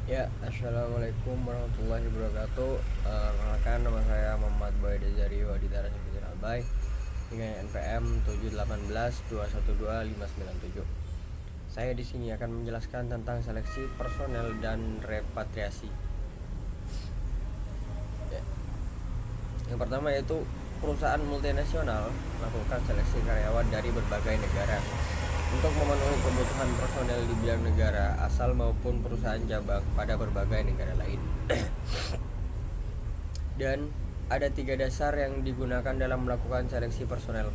Ya, assalamualaikum warahmatullahi wabarakatuh. Perkenalkan, nama saya Muhammad Boy Dezario Aditara Syafidin Albay dengan NPM 718212597. Saya di sini akan menjelaskan tentang seleksi personel dan repatriasi. Ya. Yang pertama yaitu perusahaan multinasional melakukan seleksi karyawan dari berbagai negara untuk memenuhi kebutuhan personel di bidang negara asal maupun perusahaan cabang pada berbagai negara lain. Dan ada 3 dasar yang digunakan dalam melakukan seleksi personel.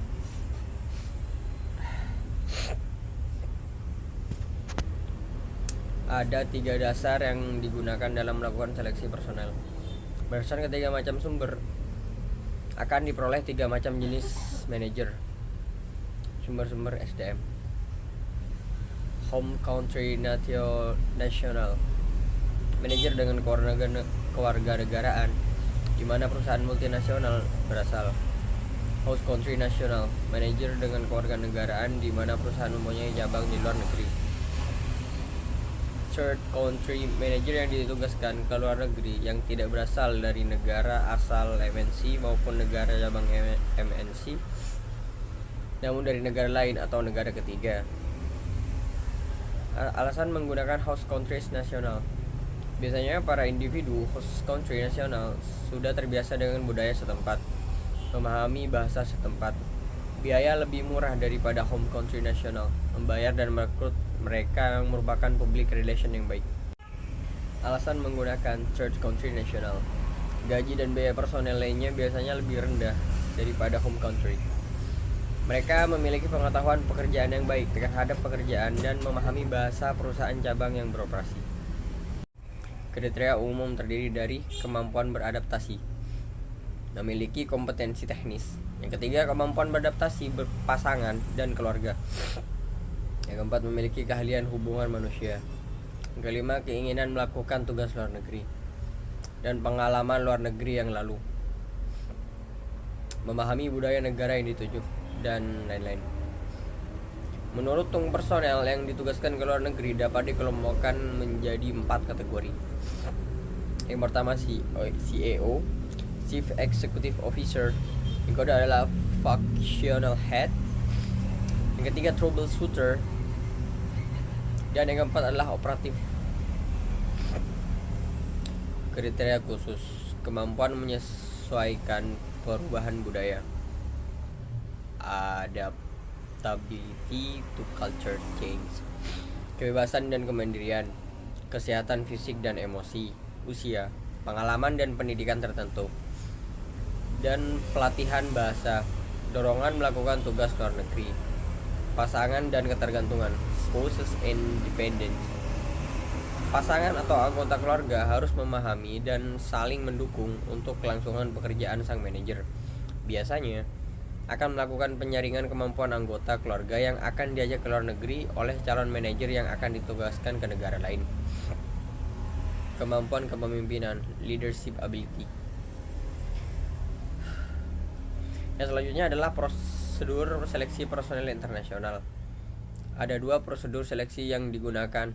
Ada 3 dasar yang digunakan dalam melakukan seleksi personel. Berdasarkan ketiga macam sumber, akan diperoleh 3 macam jenis manajer. Sumber-sumber SDM. Home country national, manajer dengan kewarganegaraan di mana perusahaan multinasional berasal. Host country national, manajer dengan kewarganegaraan di mana perusahaan mempunyai cabang di luar negeri. Third country, manajer yang ditugaskan ke luar negeri yang tidak berasal dari negara asal MNC maupun negara cabang MNC, namun dari negara lain atau negara ketiga. Alasan menggunakan host countries nasional. Biasanya para individu host country nasional sudah terbiasa dengan budaya setempat, memahami bahasa setempat. Biaya lebih murah daripada home country nasional, membayar dan merekrut mereka yang merupakan public relation yang baik. Alasan menggunakan third country national. Gaji dan biaya personel lainnya biasanya lebih rendah daripada home country. Mereka memiliki pengetahuan pekerjaan yang baik terhadap pekerjaan dan memahami bahasa perusahaan cabang yang beroperasi. Kriteria umum terdiri dari kemampuan beradaptasi, memiliki kompetensi teknis. Yang ketiga, kemampuan beradaptasi berpasangan dan keluarga. Yang keempat, memiliki keahlian hubungan manusia. Yang kelima, keinginan melakukan tugas luar negeri dan pengalaman luar negeri yang lalu, memahami budaya negara yang dituju, dan lain-lain. Menurut personel yang ditugaskan ke luar negeri dapat dikelompokkan menjadi 4 kategori. Yang pertama CEO, Chief Executive Officer. Yang kedua adalah Functional Head. Yang ketiga Troubleshooter. Dan yang keempat adalah Operatif. Kriteria khusus, kemampuan menyesuaikan perubahan budaya, adaptability to culture change, kebebasan dan kemandirian, kesehatan fisik dan emosi, usia, pengalaman dan pendidikan tertentu, dan pelatihan bahasa, dorongan melakukan tugas luar negeri, pasangan dan ketergantungan, spouses and dependents. Pasangan atau anggota keluarga harus memahami dan saling mendukung untuk kelangsungan pekerjaan sang manajer. Biasanya akan melakukan penyaringan kemampuan anggota keluarga yang akan diajak ke luar negeri oleh calon manajer yang akan ditugaskan ke negara lain. Kemampuan kepemimpinan, leadership ability. Yang selanjutnya adalah prosedur seleksi personel internasional. Ada 2 prosedur seleksi yang digunakan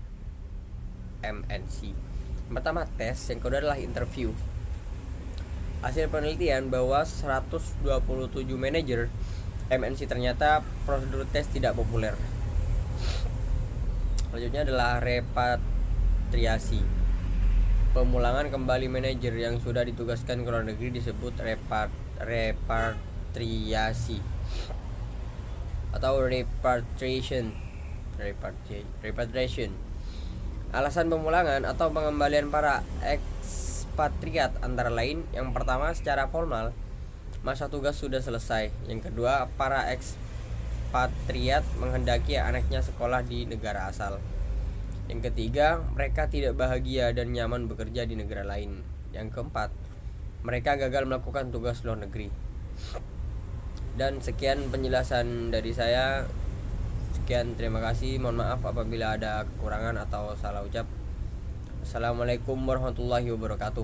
MNC. Pertama tes, yang kedua adalah interview. Hasil penelitian bahwa 127 manajer MNC ternyata prosedur tes tidak populer. Selanjutnya adalah repatriasi. Pemulangan kembali manajer yang sudah ditugaskan ke luar negeri disebut repatriasi atau repatriation. Alasan pemulangan atau pengembalian para ekspatriat antara lain, yang pertama secara formal masa tugas sudah selesai. Yang kedua, para ekspatriat menghendaki anaknya sekolah di negara asal. Yang ketiga, mereka tidak bahagia dan nyaman bekerja di negara lain. Yang keempat, mereka gagal melakukan tugas luar negeri. Dan sekian penjelasan dari saya. Sekian, terima kasih. Mohon maaf apabila ada kekurangan atau salah ucap. Assalamualaikum warahmatullahi wabarakatuh.